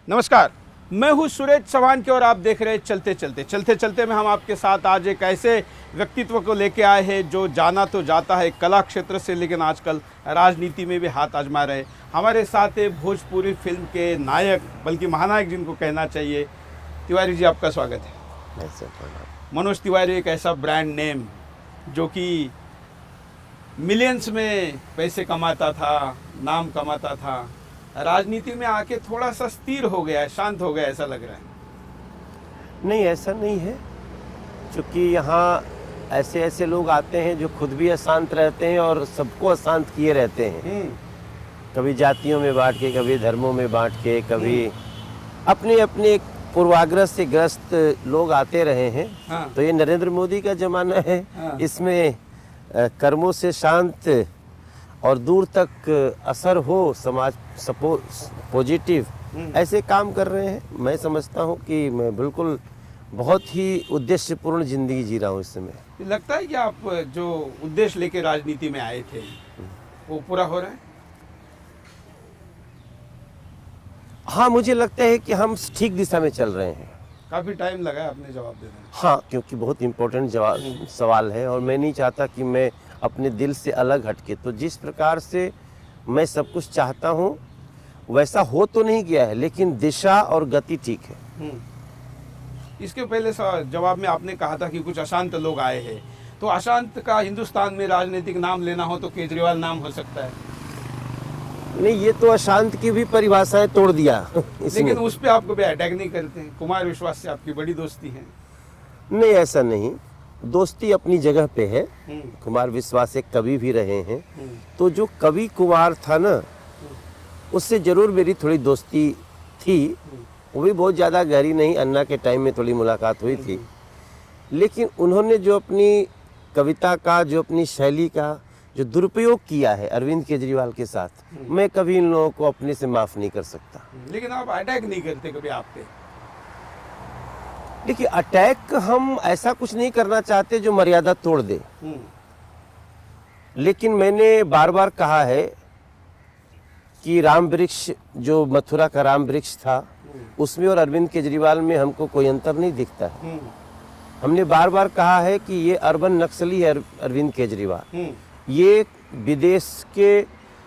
नमस्कार, मैं हूं सुरेश चौहान के और आप देख रहे हैं चलते चलते में हम आपके साथ आज एक ऐसे व्यक्तित्व को लेके आए हैं जो जाना तो जाता है कला क्षेत्र से, लेकिन आजकल राजनीति में भी हाथ आजमा रहे हैं। हमारे साथ है भोजपुरी फिल्म के नायक, बल्कि महानायक जिनको कहना चाहिए। तिवारी जी, आपका स्वागत है। मनोज तिवारी एक ऐसा ब्रांड नेम जो कि मिलियंस में पैसे कमाता था, नाम कमाता था, राजनीति में आके थोड़ा सा स्थिर हो गया है, शांत हो गया, ऐसा लग रहा है। नहीं, ऐसा नहीं है, क्योंकि यहाँ ऐसे ऐसे लोग आते हैं जो खुद भी अशांत रहते हैं और सबको अशांत किए रहते हैं। कभी जातियों में बांट के, कभी धर्मों में बांट के, कभी अपने अपने पूर्वाग्रह से ग्रस्त लोग आते रहे हैं। हाँ। तो ये नरेंद्र मोदी का जमाना है। हाँ। इसमें कर्मों से शांत और दूर तक असर हो, समाज पॉजिटिव ऐसे काम कर रहे हैं। मैं समझता हूँ कि मैं बिल्कुल बहुत ही उद्देश्यपूर्ण जिंदगी जी रहा हूँ इस समय। लगता है कि आप जो उद्देश्य लेके राजनीति में आए थे वो पूरा हो रहा है? हाँ, मुझे लगता है कि हम ठीक दिशा में चल रहे हैं। काफी टाइम लगा है आपने जवाब देने में। हाँ, क्योंकि बहुत इम्पोर्टेंट सवाल है और मैं नहीं चाहता कि मैं अपने दिल से अलग हटके। तो जिस प्रकार से मैं सब कुछ चाहता हूँ वैसा हो तो नहीं गया है, लेकिन दिशा और गति ठीक है। इसके पहले जवाब में आपने कहा था कि कुछ अशांत लोग आए हैं, तो अशांत का हिंदुस्तान में राजनीतिक नाम लेना हो तो केजरीवाल नाम हो सकता है। नहीं, ये तो अशांत की भी परिभाषाएं तोड़ दिया लेकिन उस पे आपको भी अटैक नहीं करते हैं। कुमार विश्वास से आपकी बड़ी दोस्ती है। नहीं, ऐसा नहीं, दोस्ती अपनी जगह पे है। कुमार विश्वास एक कवि भी रहे हैं, तो जो कवि कुमार था ना, उससे जरूर मेरी थोड़ी दोस्ती थी। वो भी बहुत ज़्यादा गहरी नहीं, अन्ना के टाइम में थोड़ी मुलाकात हुई थी। लेकिन उन्होंने जो अपनी कविता का, जो अपनी शैली का जो दुरुपयोग किया है अरविंद केजरीवाल के साथ, मैं कभी इन लोगों को अपने से माफ़ नहीं कर सकता। लेकिन आप अटैक नहीं करते कभी आप पे? देखिए, अटैक हम ऐसा कुछ नहीं करना चाहते जो मर्यादा तोड़ दे। लेकिन मैंने बार बार कहा है कि राम वृक्ष, जो मथुरा का राम वृक्ष था, उसमें और अरविंद केजरीवाल में हमको कोई अंतर नहीं दिखता है। हमने बार बार कहा है कि ये अर्बन नक्सली है अरविंद केजरीवाल। ये विदेश के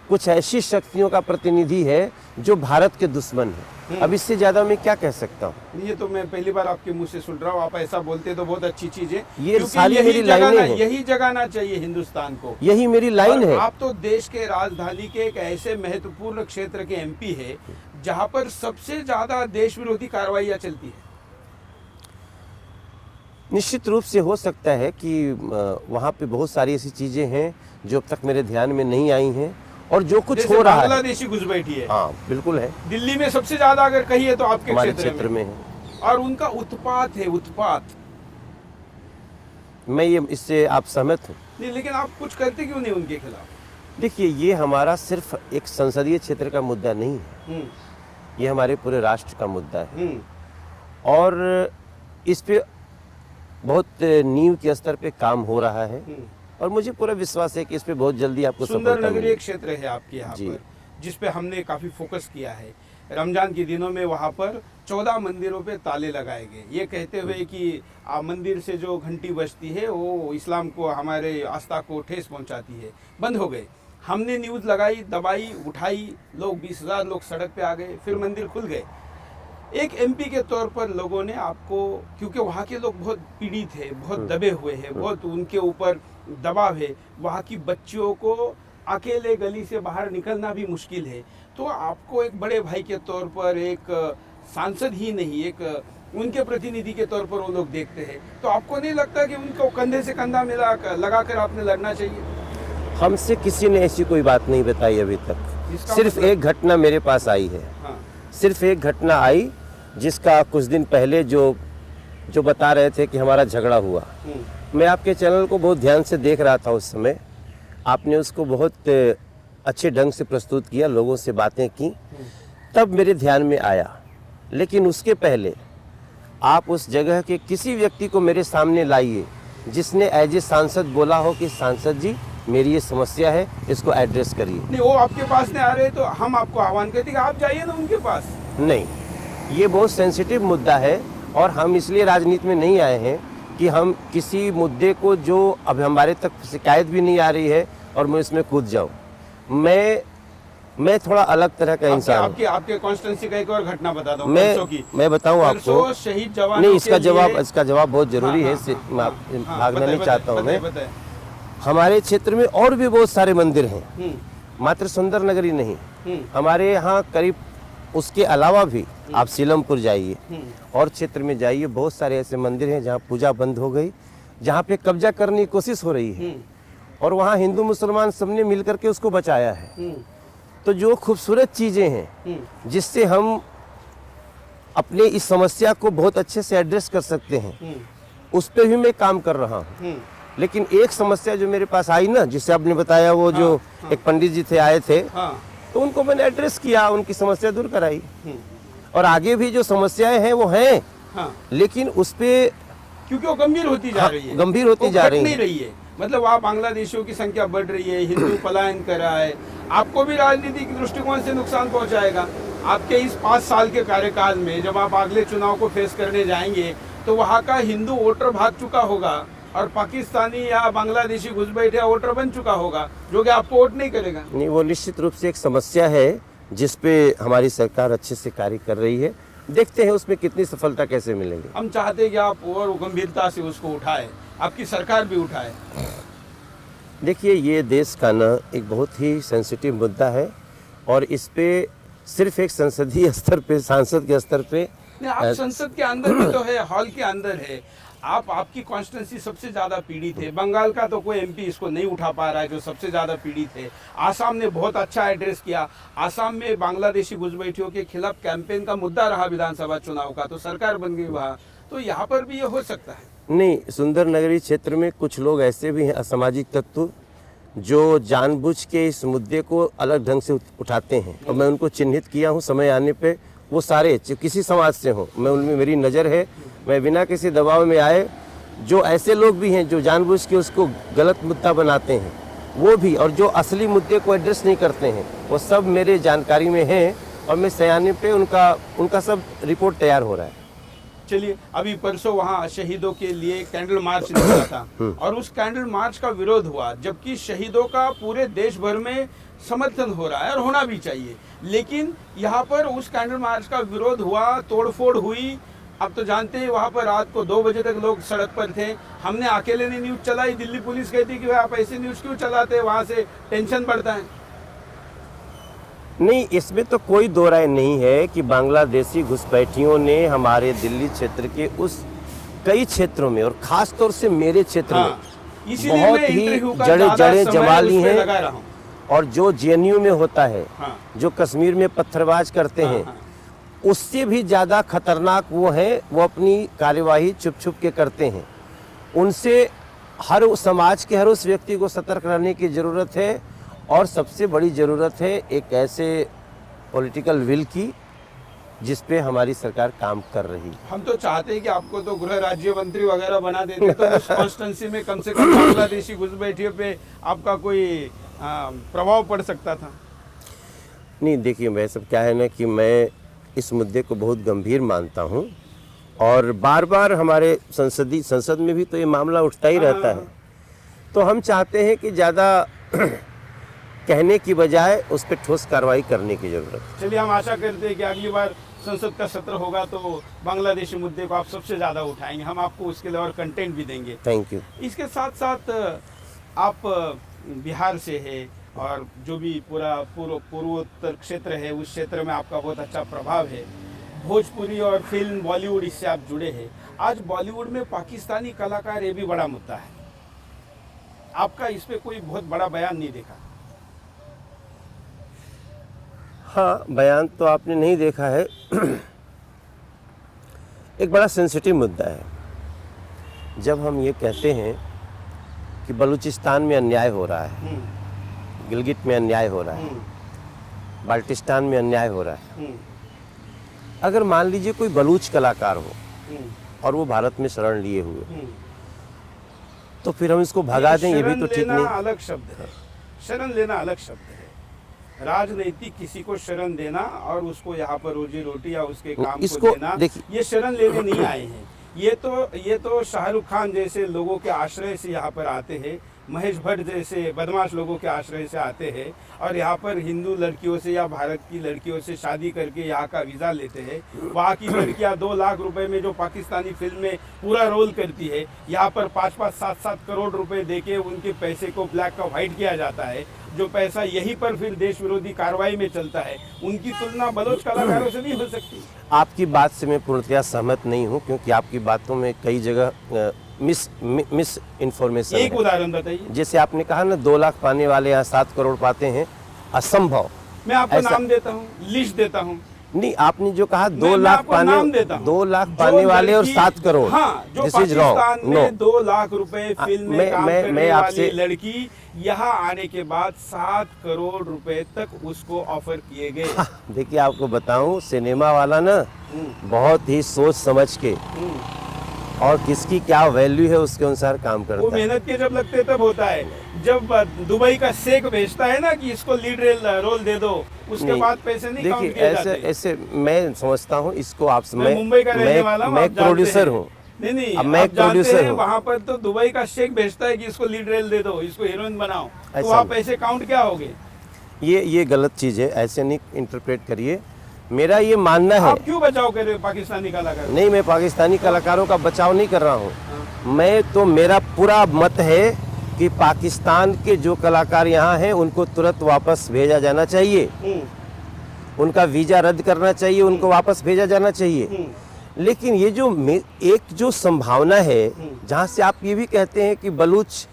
कुछ ऐसी शक्तियों का प्रतिनिधि है जो भारत के दुश्मन है। अब इससे ज्यादा मैं क्या कह सकता हूँ? ये तो मैं पहली बार आपके मुंह से सुन रहा हूँ। आप ऐसा बोलते तो बहुत अच्छी चीज है। ये सारी मेरी लाइनें हैं। यही जगाना चाहिए हिंदुस्तान को, यही मेरी लाइन है। आप तो देश के राजधानी के एक ऐसे महत्वपूर्ण क्षेत्र के एमपी है जहाँ पर सबसे ज्यादा देश विरोधी कार्रवाइयाँ चलती है। निश्चित रूप से हो सकता है कि वहाँ पे बहुत सारी ऐसी चीजें हैं जो अब तक मेरे ध्यान में नहीं आई हैं, और जो कुछ हो रहा है। बांग्लादेशी घुसपैठी है। हाँ, बिल्कुल है। दिल्ली में सबसे ज्यादा अगर कही है तो आपके क्षेत्र में है, और उनका उत्पात है, उत्पात। मैं ये इससे आप सहमत हूँ। नहीं, लेकिन आप कुछ करते क्यों नहीं उनके खिलाफ? देखिए, ये हमारा सिर्फ एक संसदीय क्षेत्र का मुद्दा नहीं है, ये हमारे पूरे राष्ट्र का मुद्दा है। और इस पे बहुत नींव के स्तर पे काम हो रहा है, और मुझे पूरा विश्वास है कि इस पे बहुत जल्दी आपको सुंदर नगरीय क्षेत्र है आपके यहाँ पर, जिस पे हमने काफी फोकस किया है। रमजान के दिनों में वहाँ पर 14 मंदिरों पे ताले लगाए गए, ये कहते हुए कि मंदिर से जो घंटी बजती है वो इस्लाम को, हमारे आस्था को ठेस पहुँचाती है, बंद हो गए। हमने न्यूज़ लगाई, दबाई, उठाई, लोग 20,000 लोग सड़क पे आ गए, फिर मंदिर खुल गए। एक एमपी के तौर पर लोगों ने आपको, क्योंकि वहाँ के लोग बहुत पीड़ित है, बहुत दबे हुए हैं, बहुत उनके ऊपर दबाव है, वहाँ की बच्चियों को अकेले गली से बाहर निकलना भी मुश्किल है, तो आपको एक बड़े भाई के तौर पर, एक सांसद ही नहीं, एक उनके प्रतिनिधि के तौर पर वो लोग देखते हैं, तो आपको नहीं लगता कि उनको कंधे से कंधा मिला लगाकर आपने लड़ना चाहिए? हमसे किसी ने ऐसी कोई बात नहीं बताई अभी तक। सिर्फ एक घटना मेरे पास आई है। सिर्फ एक घटना आई जिसका कुछ दिन पहले जो बता रहे थे कि हमारा झगड़ा हुआ। मैं आपके चैनल को बहुत ध्यान से देख रहा था उस समय। आपने उसको बहुत अच्छे ढंग से प्रस्तुत किया, लोगों से बातें की, तब मेरे ध्यान में आया। लेकिन उसके पहले आप उस जगह के किसी व्यक्ति को मेरे सामने लाइए जिसने एज ए सांसद बोला हो कि सांसद जी, मेरी ये समस्या है, इसको एड्रेस करिए। नहीं, वो आपके पास नहीं आ रहे तो हम आपको आह्वान करते कि आप जाइए ना उनके पास। नहीं, ये बहुत सेंसिटिव मुद्दा है और हम इसलिए राजनीति में नहीं आए हैं कि हम किसी मुद्दे को जो अब हमारे तक शिकायत भी नहीं आ रही है और मैं इसमें कूद जाऊं। मैं थोड़ा अलग तरह का इंसान हूं। आपके कॉन्स्टिट्यूंसी का एक और घटना बता दो। मैं बताऊं आपको, शहीद जवान नहीं इसका जवाब बहुत जरूरी है, भागना नहीं चाहता हूँ मैं। हमारे क्षेत्र में और भी बहुत सारे मंदिर हैं, मात्र सुंदर नगरी नहीं, हमारे यहाँ करीब उसके अलावा भी आप सीलमपुर जाइए और क्षेत्र में जाइए, बहुत सारे ऐसे मंदिर हैं जहाँ पूजा बंद हो गई, जहाँ पे कब्जा करने की कोशिश हो रही है और वहाँ हिंदू मुसलमान सबने मिलकर के उसको बचाया है। तो जो खूबसूरत चीजें हैं जिससे हम अपने इस समस्या को बहुत अच्छे से एड्रेस कर सकते हैं, उस पर भी मैं काम कर रहा हूँ। लेकिन एक समस्या जो मेरे पास आई ना, जिसे आपने बताया, वो जो एक पंडित जी थे आए थे, तो उनको मैंने एड्रेस किया, उनकी समस्या दूर कराई और आगे भी जो समस्याएं हैं वो हैं, लेकिन उस पे क्योंकि वो गंभीर होती जा रही है, गंभीर होती जा रही है। मतलब वहाँ बांग्लादेशियों की संख्या बढ़ रही है, हिंदू पलायन कर रहा है, आपको भी राजनीतिक दृष्टिकोण से नुकसान पहुंचाएगा। आपके इस 5 साल के कार्यकाल में जब आप अगले चुनाव को फेस करने जाएंगे तो वहाँ का हिंदू वोटर भाग चुका होगा और पाकिस्तानी या बांग्लादेशी घुस बैठे वोटर बन चुका होगा जो कि आपको वोट नहीं करेगा। नहीं, वो निश्चित रूप से एक समस्या है जिसपे हमारी सरकार अच्छे से कार्य कर रही है। देखते हैं उसमें कितनी सफलता कैसे मिलेगी। हम चाहते हैं कि आप और गंभीरता से उसको उठाए, आपकी सरकार भी उठाए। देखिए, ये देश का ना एक बहुत ही सेंसिटिव मुद्दा है और इस पे सिर्फ एक संसदीय स्तर पे, सांसद के स्तर पे, आप संसद के अंदर भी तो है, हॉल के अंदर है, आपकी कॉन्स्टिट्यूंसी सबसे ज्यादा पीड़ित है। बंगाल का तो कोई एमपी इसको नहीं उठा पा रहा है जो सबसे ज्यादा पीड़ित है। आसाम ने बहुत अच्छा एड्रेस किया, आसाम में बांग्लादेशी घुसपैठियों के खिलाफ कैंपेन का मुद्दा रहा विधानसभा चुनाव का, तो सरकार बन गई वहाँ। तो यहाँ पर भी ये हो सकता है। नहीं, सुंदर नगरी क्षेत्र में कुछ लोग ऐसे भी हैं असामाजिक तत्व जो जानबूझ के इस मुद्दे को अलग ढंग से उठाते हैं और मैं उनको चिन्हित किया हूँ। समय आने पे वो सारे किसी समाज से हों, मैं उनमें मेरी नज़र है, मैं बिना किसी दबाव में आए, जो ऐसे लोग भी हैं जो जानबूझ के उसको गलत मुद्दा बनाते हैं वो भी, और जो असली मुद्दे को एड्रेस नहीं करते हैं, वो सब मेरे जानकारी में हैं और मैं सयाने पे उनका सब रिपोर्ट तैयार हो रहा है। चलिए, अभी परसों वहाँ शहीदों के लिए कैंडल मार्च निकला था और उस कैंडल मार्च का विरोध हुआ, जबकि शहीदों का पूरे देश भर में समर्थन हो रहा है और होना भी चाहिए। लेकिन यहाँ पर उस कैंडल मार्च का विरोध हुआ, तोड़फोड़ हुई। अब तो जानते हैं वहाँ पर रात को 2 बजे तक लोग सड़क पर थे। हमने अकेले नहीं न्यूज़ चलाई, दिल्ली पुलिस कहती कि आप ऐसे न्यूज़ क्यों चलाते हैं, वहाँ से टेंशन बढ़ता है। नहीं, इसमें तो कोई दो राय नहीं है कि बांग्लादेशी घुसपैठियों ने हमारे दिल्ली क्षेत्र के उस कई क्षेत्रों में और खास तौर से मेरे क्षेत्र में बहुत ही जड़े जमा ली हैं और जो जेएनयू में होता है, जो कश्मीर में पत्थरबाज करते हैं, उससे भी ज़्यादा खतरनाक वो हैं। वो अपनी कार्यवाही छुप छुप के करते हैं। उनसे हर समाज के हर उस व्यक्ति को सतर्क रहने की ज़रूरत है और सबसे बड़ी ज़रूरत है एक ऐसे पॉलिटिकल विल की जिस पे हमारी सरकार काम कर रही है। हम तो चाहते हैं कि आपको तो गृह राज्य मंत्री वगैरह बना देते तो उस कॉन्स्टिट्यूंसी में कम से कम बांग्लादेशी घुसपैठियों पे आपका कोई प्रभाव पड़ सकता था। नहीं, देखिए, मैं सब क्या है ना कि मैं इस मुद्दे को बहुत गंभीर मानता हूँ और बार बार हमारे संसद में भी तो ये मामला उठता ही रहता है। तो हम चाहते हैं कि ज़्यादा कहने की बजाय उस पर ठोस कार्रवाई करने की जरूरत है। चलिए, हम आशा करते हैं कि अगली बार संसद का सत्र होगा तो बांग्लादेशी मुद्दे को आप सबसे ज़्यादा उठाएंगे, हम आपको उसके लिए और कंटेंट भी देंगे। Thank you. इसके साथ साथ आप बिहार से है और जो भी पूरा पूर्वोत्तर क्षेत्र है उस क्षेत्र में आपका बहुत अच्छा प्रभाव है। भोजपुरी और फिल्म, बॉलीवुड, इससे आप जुड़े हैं। आज बॉलीवुड में पाकिस्तानी कलाकार, ये भी बड़ा मुद्दा है। आपका इस पे कोई बहुत बड़ा बयान नहीं देखा। हाँ, बयान तो आपने नहीं देखा है। एक बड़ा सेंसिटिव मुद्दा है। जब हम ये कहते हैं कि बलूचिस्तान में अन्याय हो रहा है, गिलगित में अन्याय हो रहा है, बाल्टिस्तान में अन्याय हो रहा है, अगर मान लीजिए कोई बलूच कलाकार हो और वो भारत में शरण लिए हुए, तो फिर हम इसको भगा दें, ये भी तो ठीक नहीं। अलग शब्द है, शरण लेना अलग शब्द है। राजनीतिक किसी को शरण देना और उसको यहाँ पर रोजी रोटी या उसके काम इसको को देना, ये शरण लेने नहीं आए हैं। ये तो शाहरुख खान जैसे लोगों के आश्रय से यहाँ पर आते हैं, महेश भट्ट जैसे बदमाश लोगों के आश्रय से आते हैं और यहाँ पर हिंदू लड़कियों से या भारत की लड़कियों से शादी करके यहाँ का वीज़ा लेते हैं। वहाँ की लड़कियाँ 2 लाख रुपए में जो पाकिस्तानी फिल्म में पूरा रोल करती है, यहाँ पर 5-5, 7-7 करोड़ रुपए देके उनके पैसे को ब्लैक का व्हाइट किया जाता है, जो पैसा यहीं पर फिर देश विरोधी कार्रवाई में चलता है। उनकी तुलना बलोच कलाकारों से नहीं हो सकती। आपकी बात से मैं पूर्णतया सहमत नहीं हूँ, क्योंकि आपकी बातों में कई जगह मिस इन्फॉर्मेशन। एक उदाहरण बताइए। जैसे आपने कहा ना 2 लाख पाने वाले यहाँ 7 करोड़ पाते हैं, असंभव। मैं आपको नाम देता हूँ, लिस्ट देता हूँ। नहीं, आपने जो कहा 2 लाख पाने वाले और 7 crore, this is wrong. No, 2 lakh रुपए फिल्म में काम करने वाली लड़की यहाँ आने के बाद 7 करोड़ रुपए तक उसको ऑफर किए गए। देखिए, आपको बताऊं, सिनेमा वाला ना बहुत ही सोच समझ के और किसकी क्या वैल्यू है उसके अनुसार काम करता है। वो मेहनत के जब लगते तब होता है। जब दुबई का शेख भेजता है ना कि इसको लीड रोल दे दो, उसके बाद पैसे नहीं काउंट किए जाते। ऐसे मैं समझता हूँ इसको। आप मैं मुंबई का रहने वाला हूँ, मैं प्रोड्यूसर हूँ। नहीं, अब मैं प्रोड्यूसर हूँ। वहाँ पर तो दुबई का शेख भेजता है कि इसको लीड रोल दे दो, इसको हीरोइन बनाओ, तो वहाँ पैसे काउंट क्या हो गए? ये गलत चीज है, ऐसे नहीं इंटरप्रेट करिए। मेरा ये मानना है। आप क्यों बचाव कर रहे हो पाकिस्तानी कलाकारों? नहीं, मैं पाकिस्तानी कलाकारों का बचाव नहीं कर रहा हूँ। मेरा पूरा मत है कि पाकिस्तान के जो कलाकार यहाँ हैं उनको तुरंत वापस भेजा जाना चाहिए, उनका वीजा रद्द करना चाहिए, उनको वापस भेजा जाना चाहिए। लेकिन ये जो एक जो संभावना है जहाँ से आप ये भी कहते हैं कि बलूच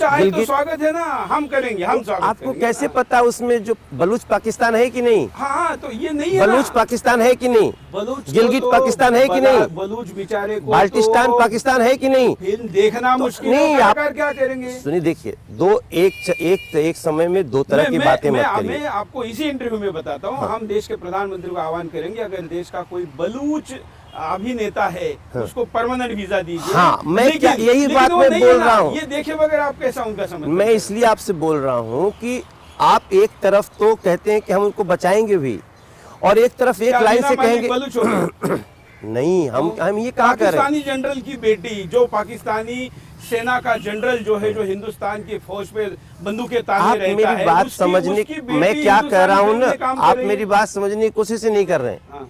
आए तो स्वागत है ना, हम करेंगे, हम स्वागत आपको कैसे पता उसमें जो बलूच पाकिस्तान है कि नहीं? हाँ, तो ये नहीं है बलूच पाकिस्तान है कि नहीं? गिलगित पाकिस्तान है कि नहीं? बलूच बेचारे को बाल्टिस्तान पाकिस्तान है कि नहीं? फिल्म देखना मुश्किल नहीं। आप क्या करेंगे? सुनिए, देखिए, एक समय में 2 तरह की बातें मत करिए। मैं आपको इसी इंटरव्यू में बताता हूँ। हम देश के प्रधानमंत्री को आह्वान करेंगे, अगर देश का कोई बलूच अभिनेता है उसको परमानेंट वीजा दीजिए। हाँ, यही बात मैं बोल रहा हूँ। ये देखे बगैर आप कैसा उनका समझ? मैं इसलिए आपसे बोल रहा हूँ कि आप एक तरफ तो कहते हैं कि हम उनको बचाएंगे भी, और एक तरफ एक लाइन से कहेंगे नहीं, हम ये कहा कर रहे हैं। पाकिस्तानी जनरल की बेटी, जो पाकिस्तानी सेना का जनरल जो है, जो हिंदुस्तान की फौज पे बंदूकें ताने रहता है, मेरी बात समझने, मैं क्या कह रहा हूँ ना, आप मेरी बात समझने की कोशिश ही नहीं कर रहे हैं।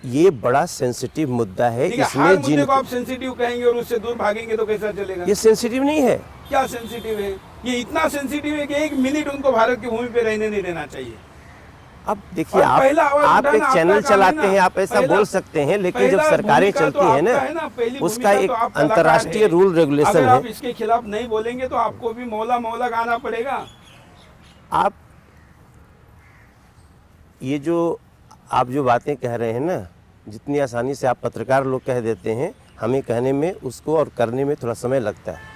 ये बड़ा सेंसिटिव मुद्दा है। इसमें मुद्दे को आप सेंसिटिव कहेंगे और उससे दूर भागेंगे तो कैसा चलेगा? ये सेंसिटिव नहीं है। क्या सेंसिटिव है? ये इतना सेंसिटिव है कि 1 मिनट उनको भारत की भूमि पे रहने नहीं देना चाहिए। अब देखिए, आप एक चैनल चलाते हैं, आप ऐसा बोल सकते हैं, लेकिन जब सरकारें चलती है ना, उसका एक अंतर्राष्ट्रीय रूल रेगुलेशन है। आप इसके खिलाफ नहीं बोलेंगे तो आपको भी मौला गाना पड़ेगा। आप ये जो बातें कह रहे हैं ना, जितनी आसानी से आप पत्रकार लोग कह देते हैं, हमें कहने में उसको और करने में थोड़ा समय लगता है।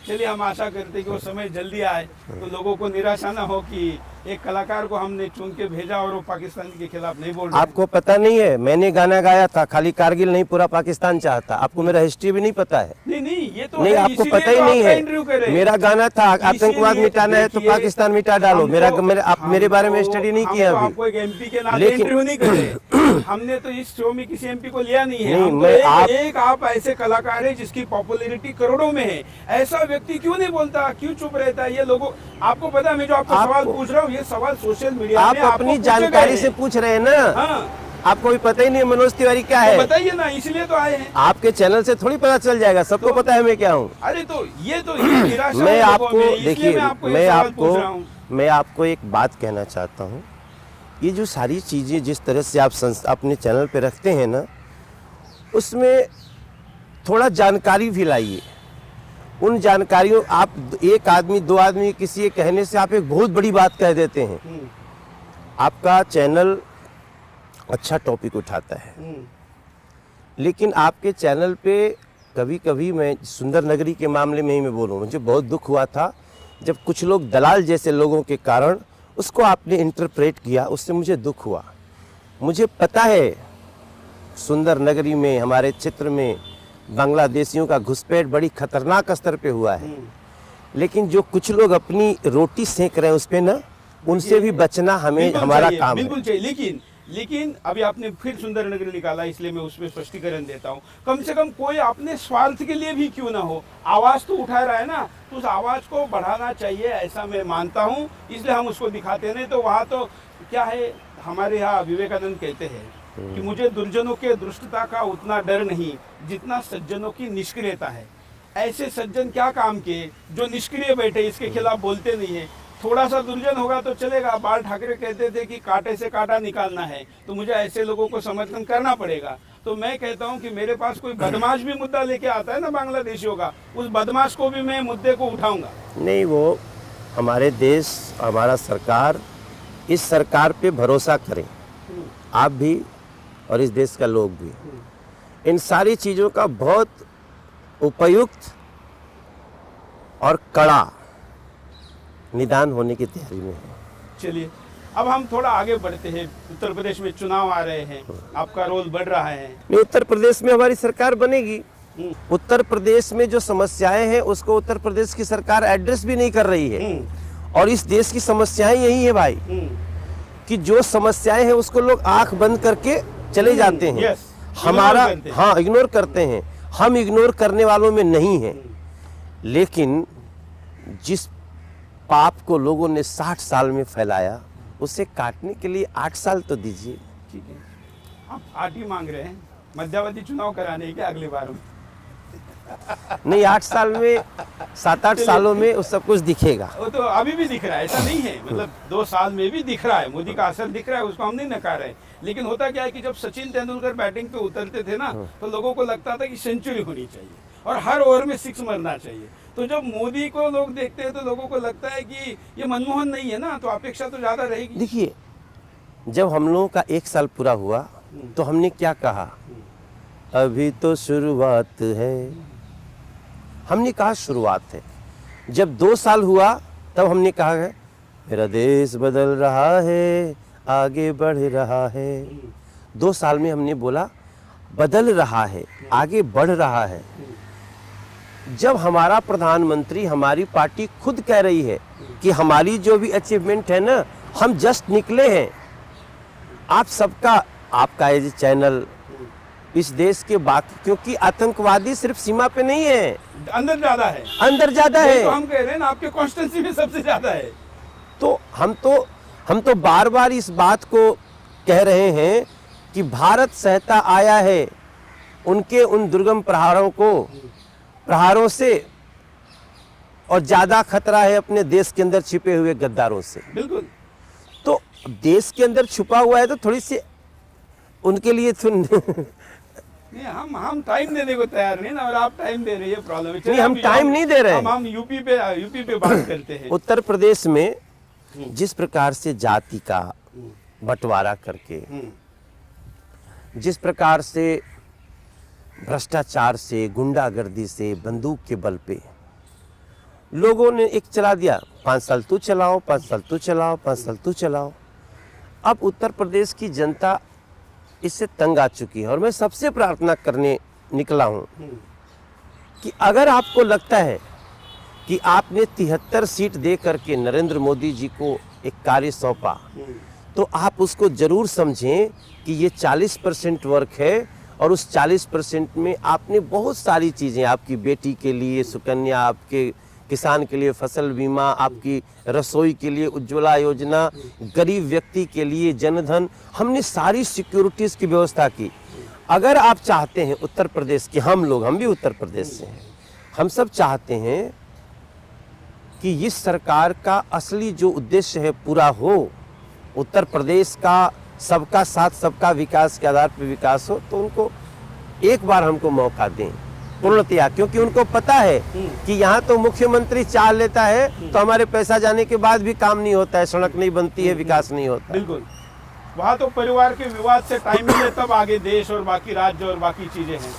चलिए, हम आशा करते हैं कि वो समय जल्दी आए, तो लोगों को निराशा ना हो कि एक कलाकार को हमने चुन के भेजा और वो पाकिस्तान के खिलाफ नहीं बोल रहे। आपको पता नहीं है, मैंने गाना गाया था, खाली कारगिल नहीं पूरा पाकिस्तान चाहता। आपको मेरा हिस्ट्री भी नहीं पता है? नहीं, ये तो नहीं, आपको पता ही नहीं है। मेरा गाना था, आतंकवाद मिटाना है तो पाकिस्तान मिटा डालो। आप मेरे बारे में स्टडी नहीं किया अभी। आपको एक एमपी के नाते इंटरव्यू नहीं करे। हमने तो इस शो में किसी एमपी को लिया नहीं है। आप ऐसे कलाकार है जिसकी पॉपुलैरिटी करोड़ों में है, ऐसा व्यक्ति क्यों नहीं बोलता, क्यों चुप रहता है? ये लोगों, आपको पता है, मैं जो आपको सवाल पूछ रहा हूँ, ये सवाल सोशल मीडिया आप अपनी जानकारी से पूछ रहे हैं ना। हाँ। आपको भी पता ही नहीं मनोज तिवारी क्या है? बताइए ना, इसलिए तो आए हैं। आपके चैनल से थोड़ी पता चल जाएगा, सबको पता है मैं क्या हूँ। अरे तो ये निराशा मैं आपको, देखिए, मैं आपको एक बात कहना चाहता हूँ। ये जो सारी चीजें जिस तरह से आप अपने चैनल पे रखते हैं ना, उसमें थोड़ा जानकारी भी लाइए। उन जानकारियों, आप एक आदमी 2 आदमी किसी के कहने से आप एक बहुत बड़ी बात कह देते हैं। आपका चैनल अच्छा टॉपिक उठाता है, लेकिन आपके चैनल पे कभी कभी, मैं सुंदर नगरी के मामले में ही मैं बोलूँ, मुझे बहुत दुख हुआ था जब कुछ लोग दलाल जैसे लोगों के कारण उसको आपने इंटरप्रेट किया, उससे मुझे दुख हुआ। मुझे पता है सुंदर नगरी में, हमारे क्षेत्र में बांग्लादेशियों का घुसपैठ बड़ी खतरनाक स्तर पे हुआ है, लेकिन जो कुछ लोग अपनी रोटी सेक रहे हैं उस पे ना, उनसे भी बचना हमें बिल्कुल हमारा चाहिए, काम है। बिल्कुल चाहिए। लेकिन अभी आपने फिर सुंदरनगर निकाला, इसलिए मैं उसमें स्पष्टीकरण देता हूँ। कम से कम कोई अपने स्वार्थ के लिए भी क्यों ना हो, आवाज तो उठा रहा है ना, तो उस आवाज को बढ़ाना चाहिए, ऐसा मैं मानता हूँ। इसलिए हम उसको दिखाते नहीं। तो वहाँ तो क्या है, हमारे यहाँ विवेकानंद कहते हैं कि मुझे दुर्जनों के दुष्टता का उतना डर नहीं जितना सज्जनों की निष्क्रियता है। ऐसे सज्जन क्या काम के जो निष्क्रिय बैठे, इसके खिलाफ बोलते नहीं है। थोड़ा सा दुर्जन होगा तो चलेगा। बाल ठाकरे कहते थे कि कांटे से कांटा निकालना है, तो मुझे ऐसे लोगों को समर्थन करना पड़ेगा। तो मैं कहता हूं कि मेरे पास कोई बदमाश भी मुद्दा लेके आता है ना बांग्लादेशियों का, उस बदमाश को भी मैं मुद्दे को उठाऊंगा। नहीं, वो हमारे देश, हमारा सरकार, इस सरकार पे भरोसा करें, आप भी और इस देश का लोग भी। इन सारी चीज़ों का बहुत उपयुक्त और कड़ा निदान होने की तैयारी में है। चलिए, अब हम थोड़ा आगे बढ़ते हैं। उत्तर प्रदेश में चुनाव आ रहे हैं, आपका रोल बढ़ रहा है। नहीं, उत्तर प्रदेश में हमारी सरकार बनेगी। उत्तर प्रदेश में जो समस्याएं हैं उसको उत्तर प्रदेश की सरकार एड्रेस भी नहीं कर रही है। और इस देश की समस्याएं यही है भाई, कि जो समस्याएं हैं उसको लोग आंख बंद करके चले जाते हैं। हमारा, हाँ, इग्नोर करते हैं। हम इग्नोर करने वालों में नहीं हैं, लेकिन जिस पाप को लोगों ने 60 साल में फैलाया, उसे काटने के लिए 8 साल तो दीजिए। ठीक है, आप 8 ही मांग रहे हैं, मध्यावधि चुनाव कराने के अगली बार में। नहीं, 8 साल में, 7-8 सालों में उस सब कुछ दिखेगा। वो तो अभी भी दिख रहा है, ऐसा नहीं है। मतलब 2 साल में भी दिख रहा है, मोदी का असर दिख रहा है, उसको हम नहीं नकार रहे। लेकिन होता क्या है कि जब सचिन तेंदुलकर बैटिंग पे उतरते थे ना, तो लोगों को लगता था कि सेंचुरी होनी चाहिए और हर ओवर में 6 मरना चाहिए। तो जब मोदी को लोग देखते हैं तो लोगों को लगता है कि ये मनमोहन नहीं है ना, तो अपेक्षा तो ज्यादा रहेगी। देखिए, जब हम लोगों का 1 साल पूरा हुआ तो हमने क्या कहा, अभी तो शुरुआत है। हमने कहा शुरुआत है। जब 2 साल हुआ तब हमने कहा है मेरा देश बदल रहा है, आगे बढ़ रहा है। 2 साल में हमने बोला बदल रहा है, आगे बढ़ रहा है। जब हमारा प्रधानमंत्री, हमारी पार्टी खुद कह रही है कि हमारी जो भी अचीवमेंट है ना, हम जस्ट निकले हैं। आप सबका, आपका ये चैनल, इस देश के बाकी, क्योंकि आतंकवादी सिर्फ सीमा पे नहीं है, अंदर ज्यादा है, अंदर ज्यादा है। तो हम कह रहे हैं ना, आपके कॉन्स्टिट्यूंसी में सबसे ज्यादा है। तो हम तो बार बार इस बात को कह रहे हैं कि भारत सहता आया है उनके उन दुर्गम प्रहारों से, और ज्यादा खतरा है अपने देश के अंदर छिपे हुए गद्दारों से। बिल्कुल। तो देश के अंदर छुपा हुआ है तो थोड़ी सी उनके लिए नहीं, हम टाइम देने को तैयार नहीं ना, और आप टाइम दे रहे हैं, प्रॉब्लम है। नहीं, हम टाइम नहीं दे रहे हैं। हम यूपी पे बात करते हैं। उत्तर प्रदेश में जिस प्रकार से जाति का बंटवारा करके, जिस प्रकार से भ्रष्टाचार से, गुंडागर्दी से, बंदूक के बल पे लोगों ने एक चला दिया, 5 साल तू चलाओ, 5 साल तू चलाओ, 5 साल तू चलाओ। अब उत्तर प्रदेश की जनता इससे तंग आ चुकी है। और मैं सबसे प्रार्थना करने निकला हूं कि अगर आपको लगता है कि आपने 73 सीट दे करके नरेंद्र मोदी जी को एक कार्य सौंपा, तो आप उसको जरूर समझें कि ये 40% वर्क है, और उस 40% में आपने बहुत सारी चीज़ें, आपकी बेटी के लिए सुकन्या, आपके किसान के लिए फसल बीमा, आपकी रसोई के लिए उज्ज्वला योजना, गरीब व्यक्ति के लिए जनधन, हमने सारी सिक्योरिटीज़ की व्यवस्था की। अगर आप चाहते हैं उत्तर प्रदेश के, हम भी उत्तर प्रदेश से हैं, हम सब चाहते हैं कि इस सरकार का असली जो उद्देश्य है पूरा हो, उत्तर प्रदेश का सबका साथ सबका विकास के आधार पर विकास हो, तो उनको एक बार हमको मौका दें पूर्णतया। क्योंकि उनको पता है कि यहाँ तो मुख्यमंत्री चाह लेता है तो हमारे पैसा जाने के बाद भी काम नहीं होता है, सड़क नहीं बनती है, विकास नहीं होता। बिल्कुल, वहाँ तो परिवार के विवाद से टाइम मिले तब आगे देश और बाकी राज्य और बाकी चीजें हैं।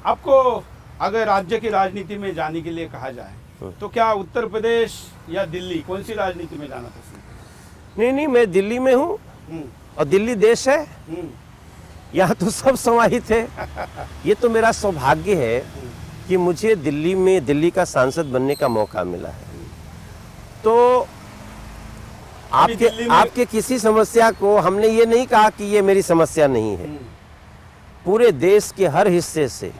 आपको अगर राज्य की राजनीति में जाने के लिए कहा जाए तो क्या उत्तर प्रदेश या दिल्ली, कौन सी राजनीति में जाना पसंद? नहीं, मैं दिल्ली में हूँ, और दिल्ली देश है, यहाँ तो सब समाहित है। ये तो मेरा सौभाग्य है कि मुझे दिल्ली में दिल्ली का सांसद बनने का मौका मिला है, तो आपके किसी समस्या को हमने ये नहीं कहा कि ये मेरी समस्या नहीं है। पूरे देश के हर हिस्से से,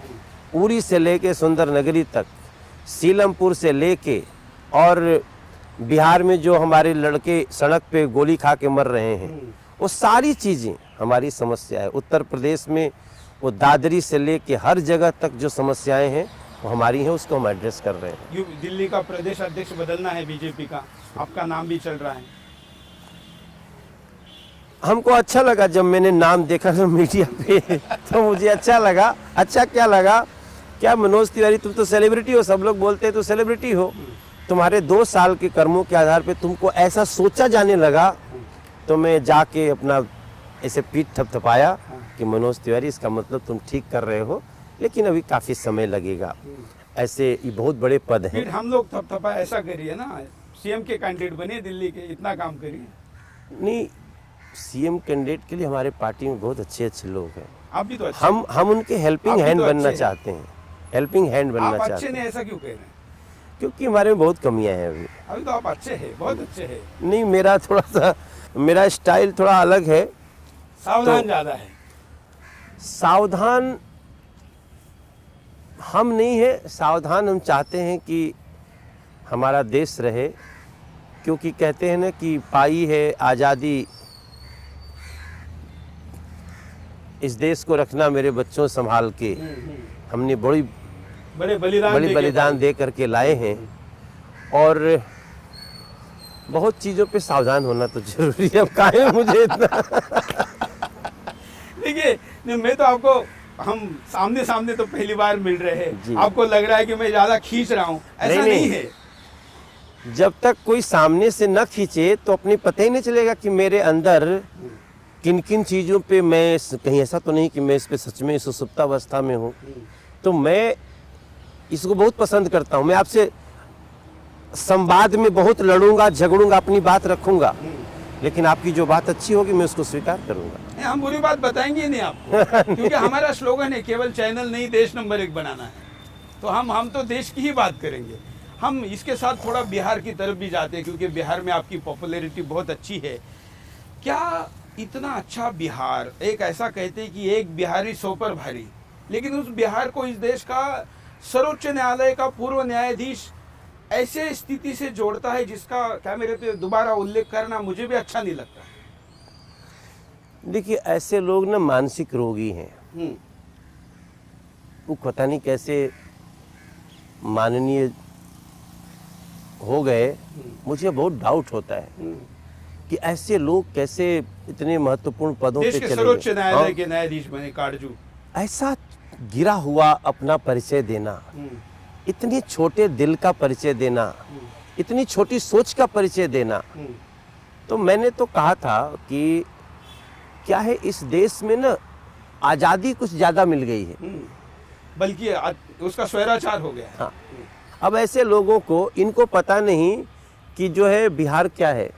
उरी से लेके सुंदर नगरी तक, सीलमपुर से लेके, और बिहार में जो हमारे लड़के सड़क पे गोली खा के मर रहे हैं, वो सारी चीज़ें हमारी समस्या है। उत्तर प्रदेश में वो दादरी से लेके हर जगह तक जो समस्याएं हैं वो हमारी हैं, उसको हम एड्रेस कर रहे हैं। दिल्ली का प्रदेश अध्यक्ष बदलना है बीजेपी का, आपका नाम भी चल रहा है। हमको अच्छा लगा जब मैंने नाम देखा ना मीडिया पे, तो मुझे अच्छा लगा। अच्छा क्या लगा, क्या मनोज तिवारी तुम तो सेलिब्रिटी हो, सब लोग बोलते हैं तो सेलिब्रिटी हो, तुम्हारे 2 साल के कर्मों के आधार पे तुमको ऐसा सोचा जाने लगा, तो मैं जाके अपना ऐसे पीठ थपथपाया कि मनोज तिवारी, इसका मतलब तुम ठीक कर रहे हो, लेकिन अभी काफ़ी समय लगेगा। ऐसे ये बहुत बड़े पद हैं। फिर हम लोग थपथपा ऐसा करिए ना, सीएम के कैंडिडेट बनिए दिल्ली के, इतना काम करिए। नहीं, सीएम कैंडिडेट के लिए हमारे पार्टी में बहुत अच्छे अच्छे लोग हैं। आप भी तो अच्छे हम उनके हेल्पिंग हैंड बनना चाहते हैं, हेल्पिंग हैंड बनना चाहते हैं। अच्छे नहीं, ऐसा क्यों कह रहे हैं? क्योंकि हमारे में बहुत कमियां हैं अभी तो आप अच्छे हैं, बहुत अच्छे हैं। नहीं, मेरा स्टाइल थोड़ा अलग है। सावधान ज्यादा है। सावधान हम नहीं है, सावधान हम चाहते हैं कि हमारा देश रहे, क्योंकि कहते हैं ना कि पाई है आज़ादी, इस देश को रखना मेरे बच्चों संभाल के। हमने बड़े बलिदान दे करके लाए हैं, और बहुत चीज़ों पे सावधान होना तो जरूरी है। अब काहे मुझे इतना देखिए, मैं तो आपको, हम सामने सामने तो पहली बार मिल रहे हैं, आपको लग रहा है कि मैं ज्यादा खींच रहा हूँ, ऐसा नहीं है। जब तक कोई सामने से न खींचे तो अपनी पता ही नहीं चलेगा कि मेरे अंदर किन किन चीज़ों पे मैं, कहीं ऐसा तो नहीं कि मैं इस पे सच में सुसुप्तावस्था में हूँ। तो मैं इसको बहुत पसंद करता हूँ। मैं आपसे संवाद में बहुत लड़ूंगा, झगड़ूंगा, अपनी बात रखूंगा, लेकिन आपकी जो बात अच्छी होगी मैं उसको स्वीकार करूंगा। हम बुरी बात बताएंगे नहीं आपको, क्योंकि हमारा स्लोगन है केवल चैनल नहीं, देश नंबर 1 बनाना है। तो हम तो देश की ही बात करेंगे। हम इसके साथ थोड़ा बिहार की तरफ भी जाते हैं, क्योंकि बिहार में आपकी पॉपुलैरिटी बहुत अच्छी है। क्या इतना अच्छा बिहार, एक ऐसा कहते हैं कि एक बिहारी 100 पर भारी, लेकिन उस बिहार को इस देश का सर्वोच्च न्यायालय का पूर्व न्यायाधीश ऐसे स्थिति से जोड़ता है जिसका क्या मेरे तो दोबारा उल्लेख करना मुझे भी अच्छा नहीं लगता। देखिए, ऐसे लोग ना मानसिक रोगी हैं। वो पता नहीं कैसे माननीय हो गए, मुझे बहुत डाउट होता है कि ऐसे लोग कैसे इतने महत्वपूर्ण पदों पे चले गए। सर्वोच्च न्यायालय के न्यायाधीश बने काटजू। ऐसा गिरा हुआ अपना परिचय देना, इतनी छोटे दिल का परिचय देना, इतनी छोटी सोच का परिचय देना। तो मैंने तो कहा था कि क्या है, इस देश में ना आज़ादी कुछ ज़्यादा मिल गई है, बल्कि उसका स्वैराचार हो गया है। हाँ, अब ऐसे लोगों को, इनको पता नहीं कि जो है बिहार क्या है,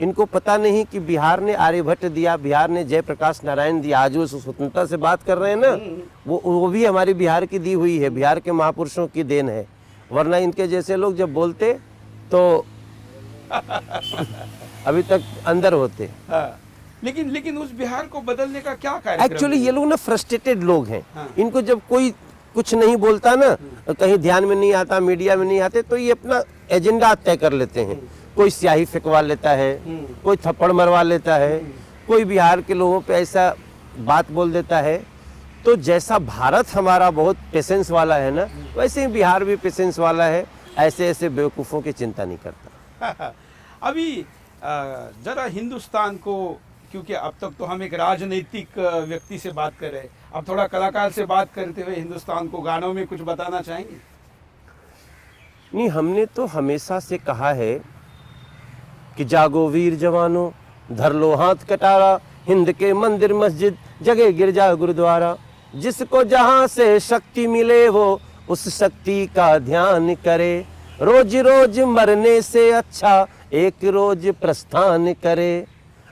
इनको पता नहीं कि बिहार ने आर्यभट्ट दिया, बिहार ने जयप्रकाश नारायण दिया। आज वो स्वतंत्रता से बात कर रहे हैं ना, वो भी हमारी बिहार की दी हुई है, बिहार के महापुरुषों की देन है। वरना इनके जैसे लोग जब बोलते तो अभी तक अंदर होते। हाँ। लेकिन उस बिहार को बदलने का क्या कार्यक्रम? एक्चुअली ये लोग ना फ्रस्ट्रेटेड लोग हैं। हाँ। इनको जब कोई कुछ नहीं बोलता ना, कहीं ध्यान में नहीं आता, मीडिया में नहीं आते, तो ये अपना एजेंडा तय कर लेते हैं। कोई स्याही फेंकवा लेता है, कोई थप्पड़ मरवा लेता है, कोई बिहार के लोगों पे ऐसा बात बोल देता है। तो जैसा भारत हमारा बहुत पेशेंस वाला है ना, वैसे ही बिहार भी पेशेंस वाला है। ऐसे ऐसे बेवकूफ़ों की चिंता नहीं करता। अभी जरा हिंदुस्तान को, क्योंकि अब तक तो हम एक राजनीतिक व्यक्ति से बात कर रहे हैं, अब थोड़ा कलाकार से बात करते हुए हिंदुस्तान को गानों में कुछ बताना चाहेंगे? नहीं, हमने तो हमेशा से कहा है कि जागो वीर जवानों, धर लो हाथ कटारा, हिंद के मंदिर मस्जिद जगह गिरजा गुरुद्वारा। जिसको जहां से शक्ति मिले वो उस शक्ति का ध्यान करे। रोज रोज मरने से अच्छा एक रोज प्रस्थान करे।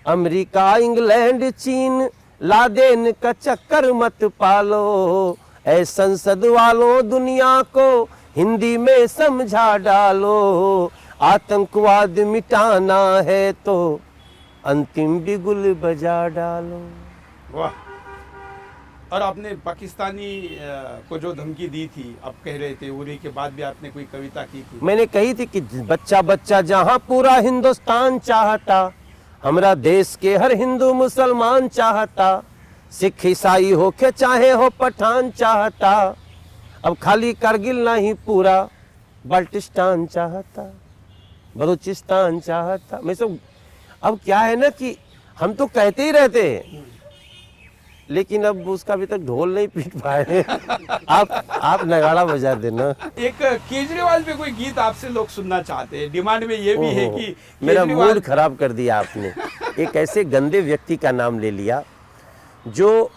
अमेरिका, इंग्लैंड, चीन, लादेन का चक्कर मत पालो, ऐ संसद वालों दुनिया को हिंदी में समझा डालो, आतंकवाद मिटाना है तो अंतिम बिगुल बजा डालो। वाह। और आपने पाकिस्तानी को जो धमकी दी थी, आप कह रहे थे उरी के बाद भी आपने कोई कविता की थी। मैंने कही थी कि बच्चा बच्चा जहां पूरा हिंदुस्तान चाहता, हमरा देश के हर हिंदू मुसलमान चाहता, सिख ईसाई हो के चाहे हो पठान चाहता, अब खाली करगिल नहीं पूरा बल्टिस्तान चाहता, बलूचिस्तान चाहता। मैं सब अब क्या है ना कि हम तो कहते ही रहते हैं, लेकिन अब उसका अभी तक ढोल नहीं पीट पाए। आप नगाड़ा बजा देना। एक केजरीवाल पे कोई गीत आपसे लोग सुनना चाहते हैं, डिमांड में ये भी है कि मेरा मूड खराब कर दिया आपने। एक ऐसे गंदे व्यक्ति का नाम ले लिया जो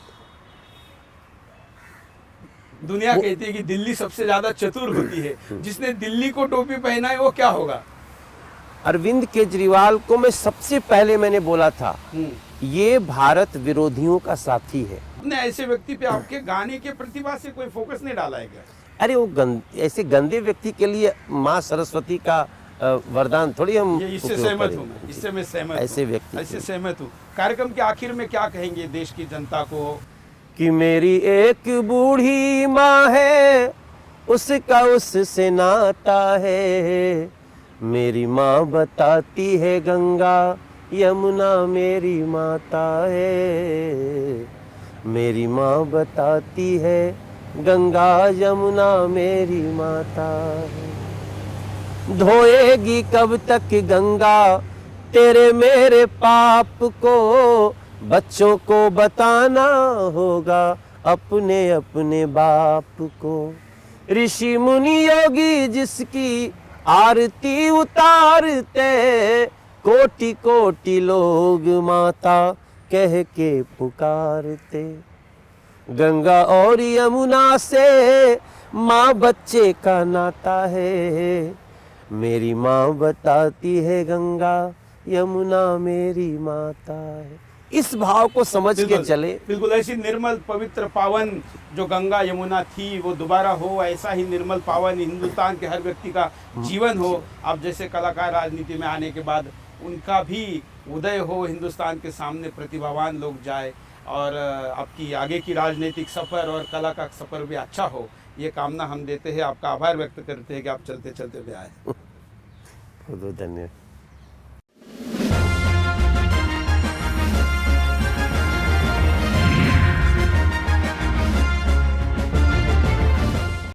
दुनिया कहती है कि दिल्ली सबसे ज्यादा चतुर होती है, जिसने दिल्ली को टोपी पहना है वो क्या होगा? अरविंद केजरीवाल को मैं सबसे पहले मैंने बोला था ये भारत विरोधियों का साथी है। आपने ऐसे व्यक्ति पे आपके गाने के प्रतिभा से कोई फोकस नहीं डाला है क्या? अरे वो ऐसे गंदे व्यक्ति के लिए माँ सरस्वती का वरदान थोड़ी हम इससे सहमत हूँ मैं, इससे मैं सहमत ऐसे व्यक्ति ऐसे सहमत हूँ। कार्यक्रम के आखिर में क्या कहेंगे देश की जनता को? कि मेरी एक बूढ़ी माँ है, उसका उससे नाता है, मेरी माँ बताती है गंगा यमुना मेरी माता है, मेरी माँ बताती है गंगा यमुना मेरी माता है। धोएगी कब तक गंगा तेरे मेरे पाप को, बच्चों को बताना होगा अपने अपने बाप को। ऋषि मुनि योगी जिसकी आरती उतारते, कोटि कोटि लोग माता कह के पुकारते। गंगा और यमुना से माँ बच्चे का नाता है, मेरी माँ बताती है गंगा यमुना मेरी माता है। इस भाव को समझ के चले। बिल्कुल ऐसी निर्मल पवित्र पावन जो गंगा यमुना थी वो दोबारा हो, ऐसा ही निर्मल पावन हिंदुस्तान के हर व्यक्ति का जीवन हो। आप जैसे कलाकार राजनीति में आने के बाद उनका भी उदय हो, हिंदुस्तान के सामने प्रतिभावान लोग जाए और आपकी आगे की राजनीतिक सफ़र और कला का सफ़र भी अच्छा हो, ये कामना हम देते हैं। आपका आभार व्यक्त करते हैं कि आप चलते चलते भी आए। बहुत धन्यवाद।